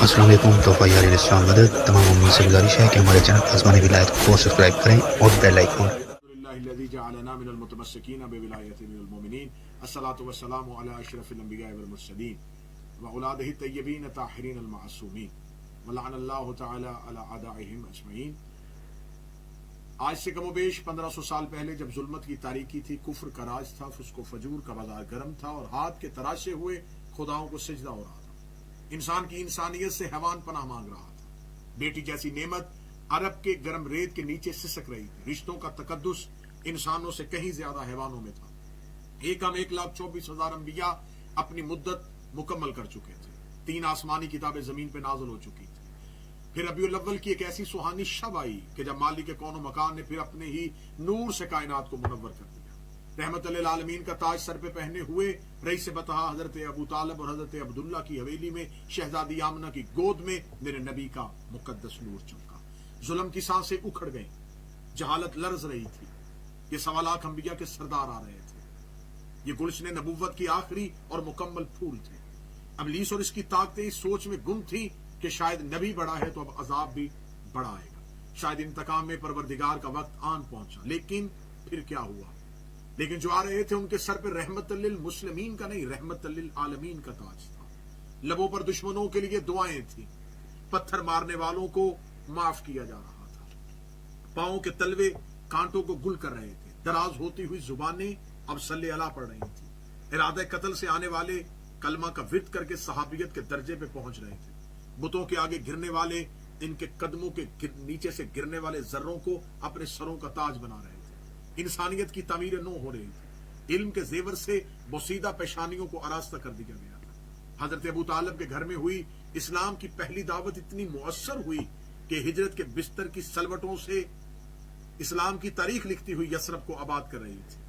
السلام علیکم تحفہ یار اسلام مدد تمام امین سے گزارش ہے کہ ہمارے چینل آسمانی ولایت کو سبسکرائب کریں اور بیل آئیکن لله الذي جعلنا من المتمسكين بولايته من المؤمنين الصلاة والسلام على أشرف الأنبياء والمرسلين وأولاده الطيبين الطاهرين المعصومين ولعن الله تعالى على أعدائهم أجمعين۔ آج سے کم و بیش 1500 سال پہلے جب ظلمت کی تاریکی تھی، کفر کا راج تھا، فسق و فجور کا بازار گرم تھا اور ہاتھ کے تراشے ہوئے خداؤں کو سجدہ ہو رہا تھا، انسان کی انسانیت سے حیوان پناہ مانگ رہا تھا، بیٹی جیسی نعمت عرب کے گرم ریت کے نیچے سسک رہی تھی، رشتوں کا تقدس انسانوں سے کہیں زیادہ حیوانوں میں تھا، 1,24,000 انبیاء اپنی مدت مکمل کر چکے تھے، 3 آسمانی کتابیں زمین پہ نازل ہو چکی تھی، پھر ربیع الاول کی ایک ایسی سہانی شب آئی کہ جب مالک کون و مکان نے پھر اپنے ہی نور سے کائنات کو منور کر دیا، رحمت للعالمین کا تاج سر پہ پہنے ہوئے رئیس بطحا حضرت ابو طالب اور حضرت عبداللہ کی حویلی میں شہزادی آمنہ کی گود میں میرے نبی کا مقدس نور چمکا، ظلم کی سانسیں اکھڑ گئیں، جہالت لرز رہی تھی، یہ 1.25 لاکھ انبیاء کے سردار آ رہے تھے، یہ گلشن نبوت کی آخری اور مکمل پھول تھے، ابلیس اور اس کی طاقتیں اس سوچ میں گم تھی کہ شاید نبی بڑا ہے تو اب عذاب بھی بڑا آئے گا، شاید انتقام میں پروردگار کا وقت آن پہنچا، لیکن پھر کیا ہوا؟ لیکن جو آ رہے تھے ان کے سر پہ رحمت للمسلمین کا نہیں، رحمت للعالمین کا تاج تھا، لبوں پر دشمنوں کے لیے دعائیں تھیں، پتھر مارنے والوں کو معاف کیا جا رہا تھا، پاؤں کے تلوے کانٹوں کو گل کر رہے تھے، دراز ہوتی ہوئی زبانیں اب صلی اللہ پڑھ رہی تھیں، ارادہ قتل سے آنے والے کلمہ کا ورد کر کے صحابیت کے درجے پہ پہنچ رہے تھے، بتوں کے آگے گرنے والے ان کے قدموں کے نیچے سے گرنے والے ذروں کو اپنے سروں کا تاج بنا رہے تھے، انسانیت کی تعمیر نو ہو رہی تھی، علم کے زیور سے بوسیدہ پیشانیوں کو آراستہ کر دیا گیا تھا، حضرت ابو طالب کے گھر میں ہوئی اسلام کی پہلی دعوت اتنی مؤثر ہوئی کہ ہجرت کے بستر کی سلوٹوں سے اسلام کی تاریخ لکھتی ہوئی یثرب کو آباد کر رہی تھی،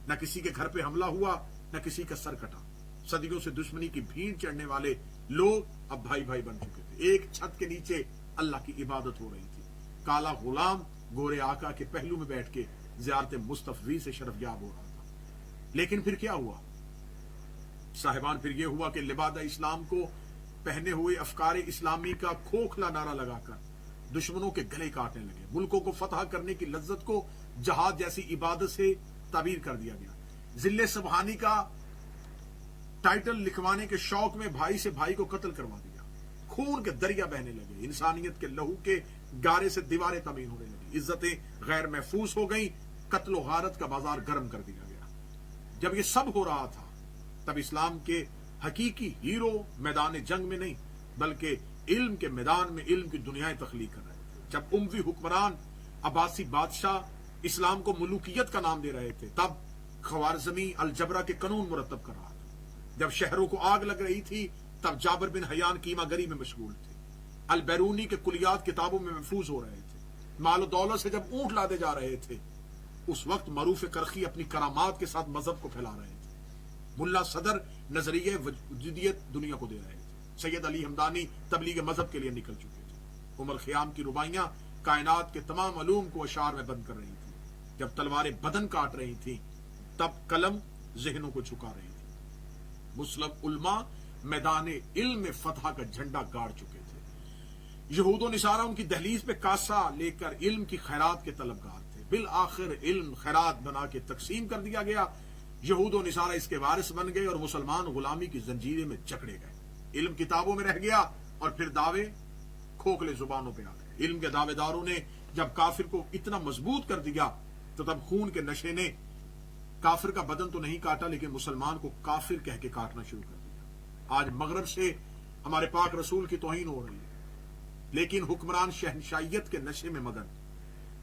نہ کسی کے گھر پہ حملہ ہوا، نہ کسی کا سر کٹا، صدیوں سے دشمنی کی بھیڑ چڑھنے والے لوگ اب بھائی بھائی بن چکے تھے، ایک چھت کے نیچے اللہ کی عبادت ہو رہی تھی، کالا غلام گورے آقا کے پہلو میں بیٹھ کے زیارت مصطفی سے شرف یاب ہو رہا تھا، لیکن پھر کیا ہوا صاحبان؟ پھر یہ ہوا کہ لبادہ اسلام کو پہنے ہوئے افکار اسلامی کا کھوکھلا نعرہ لگا کر دشمنوں کے گلے کاٹنے لگے، ملکوں کو فتح کرنے کی لذت کو جہاد جیسی عبادت سے تعبیر کر دیا گیا، ذل سبحانی کا ٹائٹل لکھوانے کے شوق میں بھائی سے بھائی کو قتل کروا دیا، خون کے دریا بہنے لگے، انسانیت کے لہو کے گارے سے دیواریں تمین ہونے لگی، عزتیں غیر محفوظ ہو گئیں، قتل و غارت کا بازار گرم کر دیا گیا۔ جب یہ سب ہو رہا تھا تب اسلام کے حقیقی ہیرو میدان جنگ میں نہیں بلکہ علم کے میدان میں علم کی دنیائیں تخلیق کر رہے تھے، جب اموی حکمران عباسی بادشاہ اسلام کو ملوکیت کا نام دے رہے تھے تب خوارزمی الجبرا کے قانون مرتب کر رہا تھا، جب شہروں کو آگ لگ رہی تھی تب جابر بن حیان قیمہ گری میں مشغول تھے، البیرونی کے کلیات کتابوں میں محفوظ ہو رہے تھے، مال و دولت سے جب اونٹ لادے جا رہے تھے اس وقت معروف کرخی اپنی کرامات کے ساتھ مذہب کو پھیلا رہے تھے، ملا صدر نظریہ وجودیت دنیا کو دے رہے تھے، سید علی ہمدانی تبلیغ مذہب کے لیے نکل چکے تھے، عمر خیام کی ربائیاں کائنات کے تمام علوم کو اشعار میں بند کر رہی تھی، جب تلواریں بدن کاٹ رہی تھیں تب قلم ذہنوں کو جھکا رہی تھی، مسلم علماء میدان علم میں فتح کا جھنڈا گاڑ چکے تھے، یہود و نصارہ ان کی دہلیز پہ کاسا لے کر علم کی خیرات کے طلبگار تھے، بالآخر علم خیرات بنا کے تقسیم کر دیا گیا، یہود و نصارہ اس کے وارث بن گئے اور مسلمان غلامی کی زنجیریں میں جکڑے گئے، علم کتابوں میں رہ گیا اور پھر دعوے کھوکھلے زبانوں پہ آ گئے، علم کے دعوے داروں نے جب کافر کو اتنا مضبوط کر دیا تو تب خون کے نشے نے کافر کا بدن تو نہیں کاٹا لیکن مسلمان کو کافر کہہ کے کاٹنا شروع کر دیا، آج مغرب سے ہمارے پاک رسول کی توہین ہو رہی ہے لیکن حکمران شہنشائیت کے نشے میں مگن،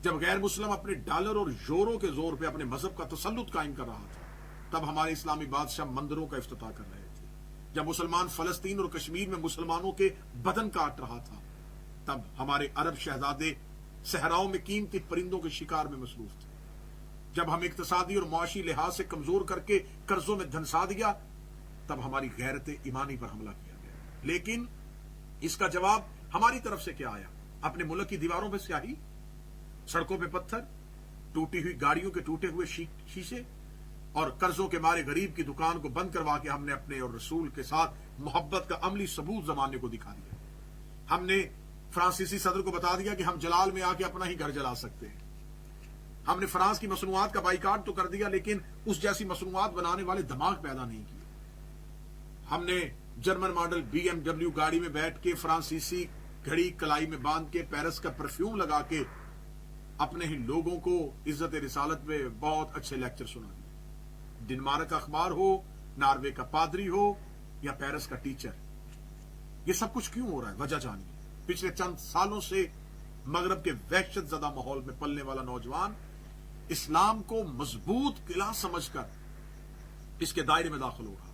جب غیر مسلم اپنے ڈالر اور یورو کے زور پہ اپنے مذہب کا تسلط قائم کر رہا تھا تب ہمارے اسلامی بادشاہ مندروں کا افتتاح کر رہے تھے، جب مسلمان فلسطین اور کشمیر میں مسلمانوں کے بدن کاٹ رہا تھا تب ہمارے عرب شہزادے صحراؤں میں قیمتی پرندوں کے شکار میں مصروف تھے، جب ہم اقتصادی اور معاشی لحاظ سے کمزور کر کے قرضوں میں دھنسا دیا تب ہماری غیرت ایمانی پر حملہ کیا گیا، لیکن اس کا جواب ہماری طرف سے کیا آیا؟ اپنے ملک کی دیواروں پہ سیاہی، سڑکوں پہ پتھر، ٹوٹی ہوئی گاڑیوں کے ٹوٹے ہوئے شیشے اور قرضوں کے مارے غریب کی دکان کو بند کروا کے ہم نے اپنے اور رسول کے ساتھ محبت کا عملی ثبوت زمانے کو دکھا دیا، ہم نے فرانسیسی صدر کو بتا دیا کہ ہم جلال میں آ کے اپنا ہی گھر جلا سکتے ہیں. ہم نے فرانس کی مصنوعات کا بائیکاٹ تو کر دیا لیکن اس جیسی مصنوعات بنانے والے دماغ پیدا نہیں کیے. ہم نے جرمن ماڈل BMW گاڑی میں بیٹھ کے فرانسیسی گھڑی کلائی میں باندھ کے پیرس کا پرفیوم لگا کے اپنے ہی لوگوں کو عزت رسالت میں بہت اچھے لیکچر سنا دیے. ڈنمارک کا اخبار ہو، ناروے کا پادری ہو یا پیرس کا ٹیچر، یہ سب کچھ کیوں ہو رہا ہے؟ وجہ جانیے. پچھلے چند سالوں سے مغرب کے وحشت زدہ ماحول میں پلنے والا نوجوان اسلام کو مضبوط قلعہ سمجھ کر اس کے دائرے میں داخل ہو رہا تھا.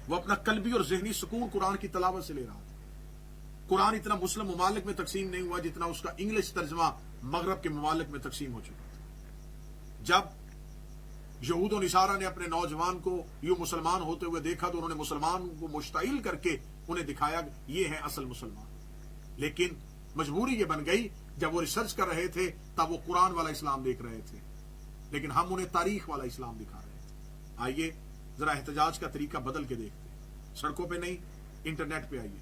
وہ اپنا قلبی اور ذہنی سکون قرآن کی تلاوت سے لے رہا تھا. قرآن اتنا مسلم ممالک میں تقسیم نہیں ہوا جتنا اس کا انگلش ترجمہ مغرب کے ممالک میں تقسیم ہو چکا تھا. جب یہود و نصارہ نے اپنے نوجوان کو یوں مسلمان ہوتے ہوئے دیکھا تو انہوں نے مسلمان کو مشتعل کر کے انہیں دکھایا یہ ہے اصل مسلمان. لیکن مجبوری یہ بن گئی، جب وہ ریسرچ کر رہے تھے تب وہ قرآن والا اسلام دیکھ رہے تھے لیکن ہم انہیں تاریخ والا اسلام دکھا رہے تھے. آئیے ذرا احتجاج کا طریقہ بدل کے دیکھتے ہیں. سڑکوں پہ نہیں، انٹرنیٹ پہ آئیے.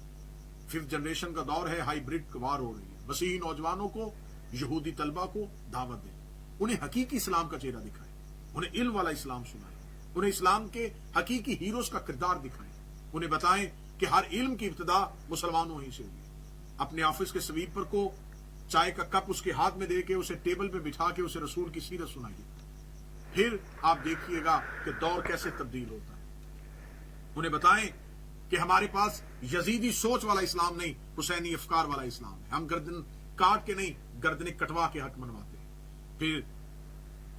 5th جنریشن کا دور ہے، ہائیبرڈ وار ہو رہی ہے. مسیحی نوجوانوں کو، یہودی طلبہ کو دعوت دیں، انہیں حقیقی اسلام کا چہرہ دکھائیں، انہیں علم والا اسلام سنائیں، انہیں اسلام کے حقیقی ہیروز کا کردار دکھائیں، انہیں بتائیں کہ ہر علم کی ابتدا مسلمانوں ہی سے ہوئی. اپنے آفس کے سویپر کو چائے کا کپ اس کے ہاتھ میں دے کے اسے ٹیبل پہ بٹھا کے اسے رسول کی سیرت سنائیے. پھر آپ دیکھیے گا کہ دور کیسے تبدیل ہوتا ہے. انہیں بتائیں کہ ہمارے پاس یزیدی سوچ والا اسلام نہیں، حسینی افکار والا اسلام ہے. ہم گردن کاٹ کے نہیں، گردنیں کٹوا کے حق منواتے ہیں. پھر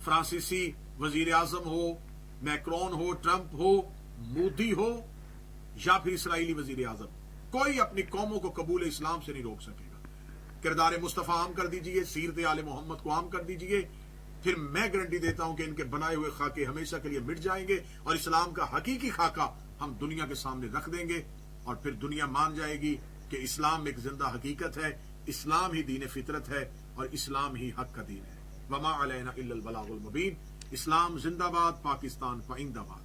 فرانسیسی وزیر اعظم ہو، میکرون ہو، ٹرمپ ہو، مودی ہو یا پھر اسرائیلی وزیر اعظم، کوئی اپنی قوموں کو قبول اسلام سے نہیں روک سکے گا. کردار مصطفیٰ عام کر دیجئے، سیرت آل محمد کو عام کر دیجئے، پھر میں گارنٹی دیتا ہوں کہ ان کے بنائے ہوئے خاکے ہمیشہ کے لیے مٹ جائیں گے اور اسلام کا حقیقی خاکہ ہم دنیا کے سامنے رکھ دیں گے اور پھر دنیا مان جائے گی کہ اسلام ایک زندہ حقیقت ہے، اسلام ہی دین فطرت ہے اور اسلام ہی حق کا دین ہے. وما علینا الا البلاغ المبین. اسلام زندہ باد، پاکستان پائندہ باد.